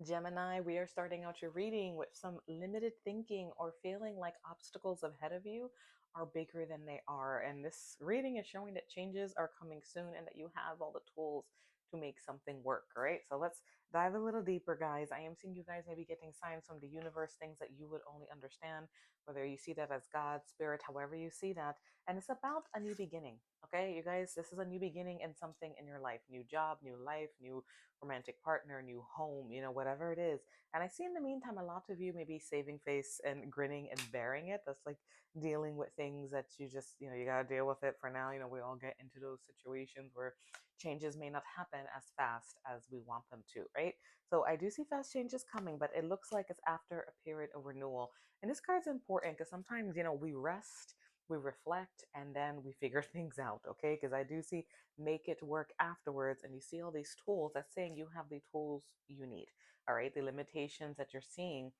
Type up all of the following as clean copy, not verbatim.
Gemini, we are starting out your reading with some limited thinking or feeling like obstacles ahead of you are bigger than they are. And this reading is showing that changes are coming soon and that you have all the tools to make something work. All right. So let's dive a little deeper, guys. I am seeing you guys maybe getting signs from the universe, things that you would only understand, whether you see that as God, spirit, however you see that. And it's about a new beginning. Okay, you guys, this is a new beginning in something in your life, new job, new life, new romantic partner, new home, whatever it is. And I see in the meantime, a lot of you may be saving face and grinning and bearing it. That's like dealing with things that you just, you got to deal with it for now. We all get into those situations where changes may not happen as fast as we want them to, right? So I do see fast changes coming, but it looks like it's after a period of renewal. And this card's important because sometimes, we rest, we reflect, and then we figure things out, okay? Because I do see make it work afterwards, and you see all these tools. That's saying you have the tools you need. All right, the limitations that you're seeing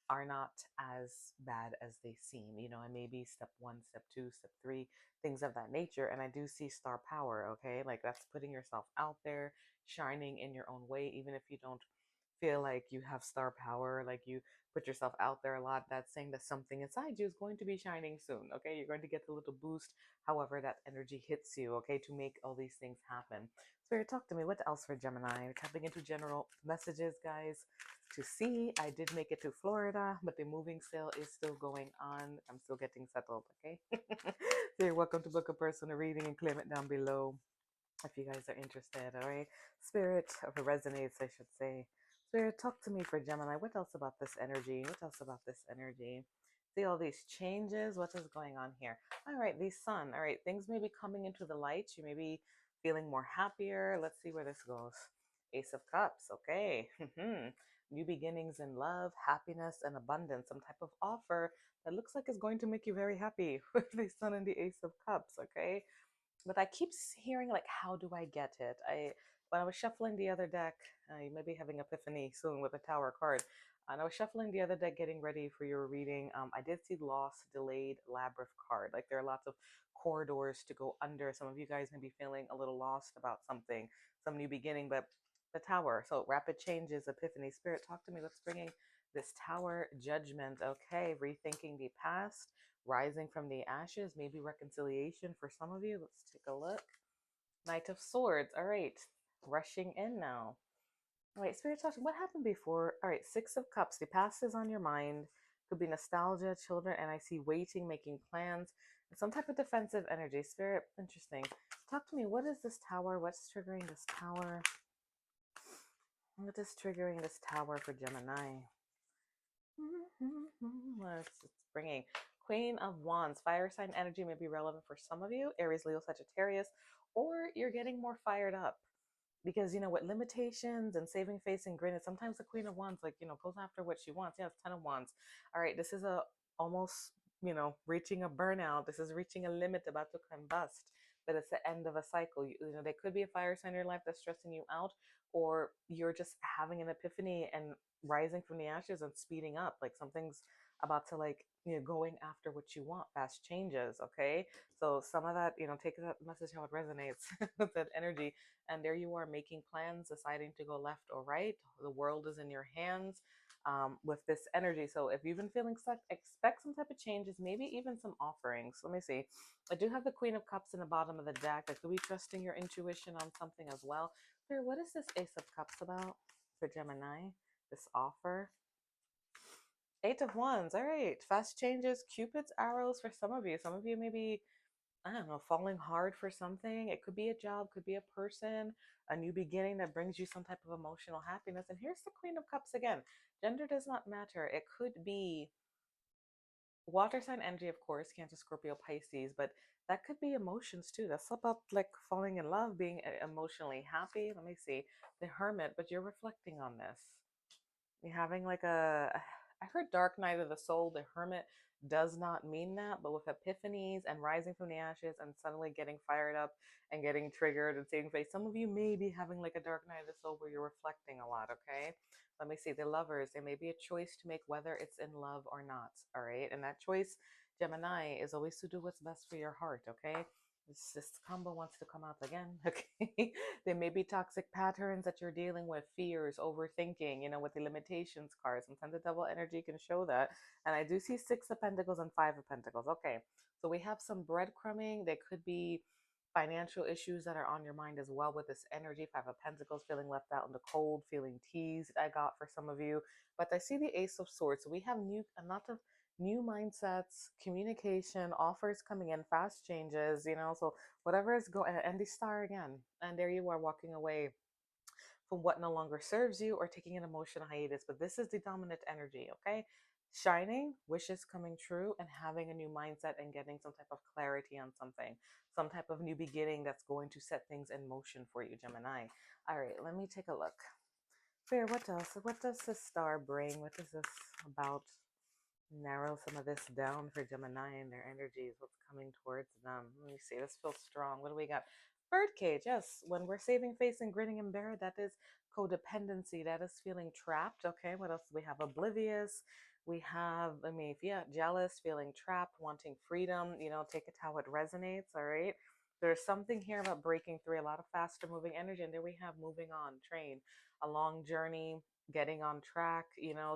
are not as bad as they seem, and maybe step one, step two, step three, things of that nature. And I do see star power, okay? Like that's putting yourself out there, shining in your own way, even if you don't feel like you have star power, like you put yourself out there a lot. That's saying that something inside you is going to be shining soon, okay? You're going to get a little boost, however that energy hits you, okay, to make all these things happen. Spirit, talk to me. What else for Gemini? We're tapping into general messages, guys, to see. I did make it to Florida, but the moving sale is still going on. I'm still getting settled, okay? So you're welcome to book a personal reading and claim it down below if you guys are interested, all right? Spirit, or if it resonates, I should say. Spirit, talk to me for Gemini. What else about this energy? What else about this energy? See all these changes. What is going on here? All right, the sun. All right, things may be coming into the light. You may be feeling more happier. Let's see where this goes. Ace of Cups. Okay. New beginnings in love, happiness, and abundance. Some type of offer that looks like it's going to make you very happy with the sun and the Ace of Cups. Okay, but I keep hearing like, how do I get it? When I was shuffling the other deck, you may be having epiphany soon with a Tower card. And I was shuffling the other deck, getting ready for your reading. I did see lost, delayed, labyrinth card. Like there are lots of corridors to go under. Some of you guys may be feeling a little lost about something, some new beginning, but the Tower. So rapid changes, epiphany, spirit. Talk to me. What's bringing this Tower? Judgment. Okay, rethinking the past, rising from the ashes, maybe reconciliation for some of you. Let's take a look. Knight of Swords. All right, rushing in now. All right, Spirit talking. What happened before? All right, Six of Cups. The past is on your mind. Could be nostalgia, children, and I see waiting, making plans, and some type of defensive energy. Spirit, interesting. Talk to me. What is this Tower? What's triggering this Tower? What is triggering this Tower for Gemini? It's bringing Queen of Wands. Fire sign energy may be relevant for some of you, Aries, Leo, Sagittarius, or you're getting more fired up because with limitations and saving face and grin, sometimes the Queen of Wands goes after what she wants. Yeah, it's Ten of Wands. All right, this is a almost reaching a burnout. This is reaching a limit, about to combust. But it's the end of a cycle. There could be a fire sign in your life that's stressing you out, or you're just having an epiphany and rising from the ashes and speeding up. Like something's about to going after what you want. Fast changes. Okay, so some of that take that message how it resonates with that energy, and there you are making plans, deciding to go left or right. The world is in your hands with this energy. So if you've been feeling stuck, expect some type of changes, maybe even some offerings. Let me see. I do have the Queen of Cups in the bottom of the deck. I could be trusting your intuition on something as well. Here, what is this Ace of Cups about for Gemini? This offer. Eight of Wands. All right. Fast changes, Cupid's arrows for some of you. Some of you maybe, I don't know, falling hard for something. It could be a job, could be a person, a new beginning that brings you some type of emotional happiness. And here's the Queen of Cups again. Gender does not matter. It could be water sign energy, of course, Cancer, Scorpio, Pisces, but that could be emotions too. That's about like falling in love, being emotionally happy. Let me see. The Hermit, but you're reflecting on this. You're having like I heard dark night of the soul. The Hermit does not mean that, but with epiphanies and rising from the ashes and suddenly getting fired up and getting triggered and saving face, some of you may be having like a dark night of the soul where you're reflecting a lot. Okay, let me see. The Lovers, there may be a choice to make, whether it's in love or not. All right, and that choice, Gemini, is always to do what's best for your heart. Okay, This combo wants to come out again. Okay. There may be toxic patterns that you're dealing with, fears, overthinking, with the limitations card. Sometimes the double energy can show that. And I do see Six of Pentacles and Five of Pentacles. Okay. So we have some breadcrumbing. There could be financial issues that are on your mind as well with this energy. Five of Pentacles, feeling left out in the cold, feeling teased, I got for some of you. But I see the Ace of Swords. So we have a lot of new mindsets, communication, offers coming in, fast changes, so whatever is going, and the star again. And there you are walking away from what no longer serves you or taking an emotional hiatus. But this is the dominant energy, okay? Shining, wishes coming true, and having a new mindset and getting some type of clarity on something, some type of new beginning that's going to set things in motion for you, Gemini. All right, let me take a look. Fair, what else? What does this star bring? What is this about? Narrow some of this down for Gemini and their energies, what's coming towards them. Let me see, this feels strong. What do we got? Birdcage, yes. When we're saving face and grinning and bear, that is codependency. That is feeling trapped. Okay, what else do we have? Oblivious. We have, jealous, feeling trapped, wanting freedom. Take it how it resonates. All right. There's something here about breaking through, a lot of faster moving energy. And there we have moving on, train, a long journey, getting on track,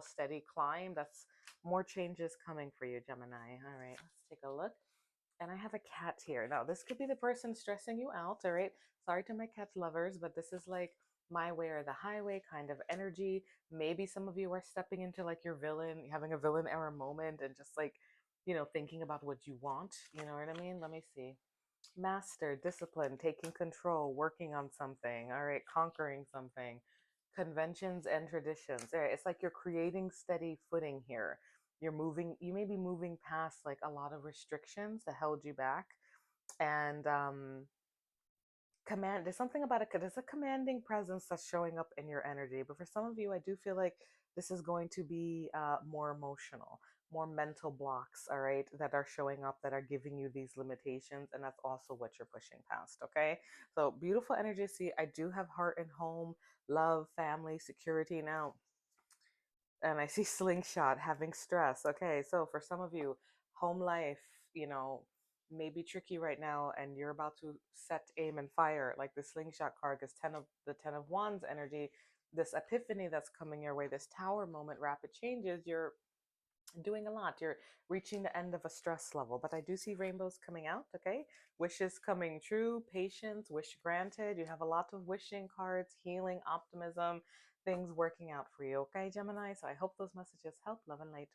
steady climb. That's more changes coming for you, Gemini. All right, let's take a look. And I have a cat here. Now, this could be the person stressing you out, all right? Sorry to my cat lovers, but this is like my way or the highway kind of energy. Maybe some of you are stepping into like your villain, having a villain era moment and just like, thinking about what you want. You know what I mean? Let me see. Master, discipline, taking control, working on something, all right, conquering something, conventions and traditions. All right, it's like you're creating steady footing here. You may be moving past like a lot of restrictions that held you back. And there's something about it, there's a commanding presence that's showing up in your energy. But for some of you, I do feel like this is going to be more emotional, more mental blocks, all right, that are showing up, that are giving you these limitations, and that's also what you're pushing past. Okay, so beautiful energy. See, I do have heart and home, love, family, security now, and I see slingshot, having stress. Okay, so for some of you, home life, you know, may be tricky right now, and you're about to set, aim, and fire. Like the slingshot card, this Ten of Wands energy, this epiphany that's coming your way, this Tower moment, rapid changes. You're doing a lot. You're reaching the end of a stress level, but I do see rainbows coming out. Okay, wishes coming true, patience, wish granted. You have a lot of wishing cards, healing, optimism, things working out for you. Okay, Gemini. So I hope those messages help. Love and light.